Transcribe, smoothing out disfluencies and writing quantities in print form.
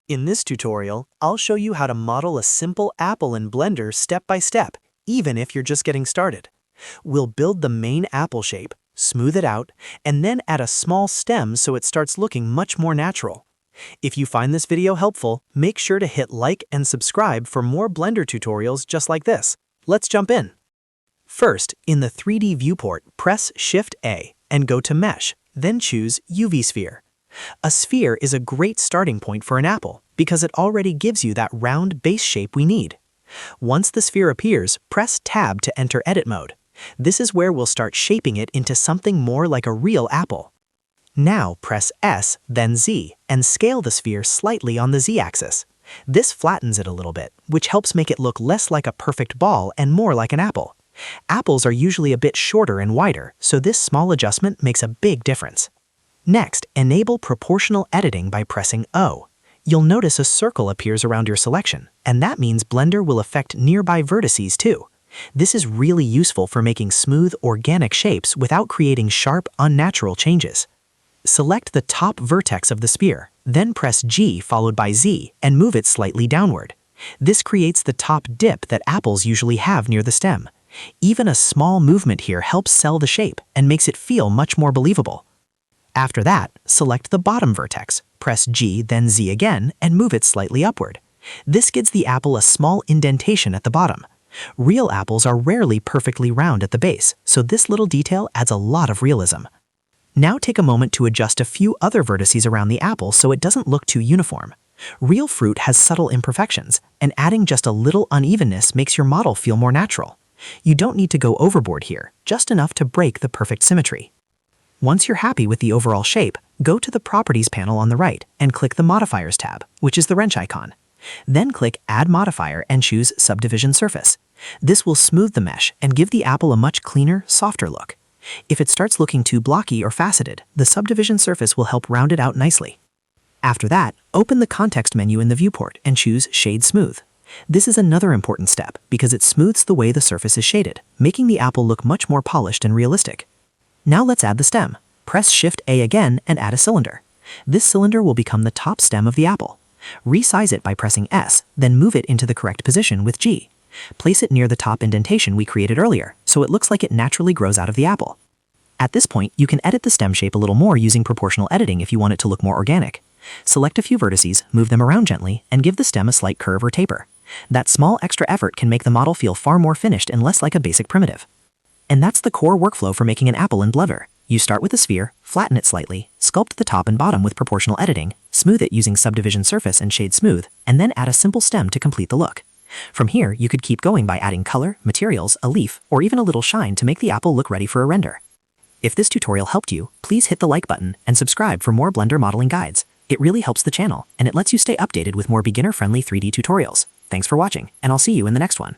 In this tutorial, I'll show you how to model a simple apple in Blender step by step, even if you're just getting started. We'll build the main apple shape, smooth it out, and then add a small stem so it starts looking much more natural. If you find this video helpful, make sure to hit like and subscribe for more Blender tutorials just like this. Let's jump in. First, in the 3D viewport, press Shift-A and go to Mesh, then choose UV Sphere. A sphere is a great starting point for an apple because it already gives you that round base shape we need. Once the sphere appears, press Tab to enter edit mode. This is where we'll start shaping it into something more like a real apple. Now press S, then Z, and scale the sphere slightly on the Z-axis. This flattens it a little bit, which helps make it look less like a perfect ball and more like an apple. Apples are usually a bit shorter and wider, so this small adjustment makes a big difference. Next, enable proportional editing by pressing O. You'll notice a circle appears around your selection, and that means Blender will affect nearby vertices too. This is really useful for making smooth, organic shapes without creating sharp, unnatural changes. Select the top vertex of the sphere, then press G followed by Z and move it slightly downward. This creates the top dip that apples usually have near the stem. Even a small movement here helps sell the shape and makes it feel much more believable. After that, select the bottom vertex, press G then Z again and move it slightly upward. This gives the apple a small indentation at the bottom. Real apples are rarely perfectly round at the base, so this little detail adds a lot of realism. Now take a moment to adjust a few other vertices around the apple so it doesn't look too uniform. Real fruit has subtle imperfections, and adding just a little unevenness makes your model feel more natural. You don't need to go overboard here, just enough to break the perfect symmetry. Once you're happy with the overall shape, go to the Properties panel on the right and click the Modifiers tab, which is the wrench icon. Then click Add Modifier and choose Subdivision Surface. This will smooth the mesh and give the apple a much cleaner, softer look. If it starts looking too blocky or faceted, the Subdivision Surface will help round it out nicely. After that, open the Context menu in the viewport and choose Shade Smooth. This is another important step because it smooths the way the surface is shaded, making the apple look much more polished and realistic. Now let's add the stem. Press Shift-A again and add a cylinder. This cylinder will become the top stem of the apple. Resize it by pressing S, then move it into the correct position with G. Place it near the top indentation we created earlier, so it looks like it naturally grows out of the apple. At this point, you can edit the stem shape a little more using proportional editing if you want it to look more organic. Select a few vertices, move them around gently, and give the stem a slight curve or taper. That small extra effort can make the model feel far more finished and less like a basic primitive. And that's the core workflow for making an apple in Blender. You start with a sphere, flatten it slightly, sculpt the top and bottom with proportional editing, smooth it using Subdivision Surface and Shade Smooth, and then add a simple stem to complete the look. From here, you could keep going by adding color, materials, a leaf, or even a little shine to make the apple look ready for a render. If this tutorial helped you, please hit the like button and subscribe for more Blender modeling guides. It really helps the channel, and it lets you stay updated with more beginner-friendly 3D tutorials. Thanks for watching, and I'll see you in the next one.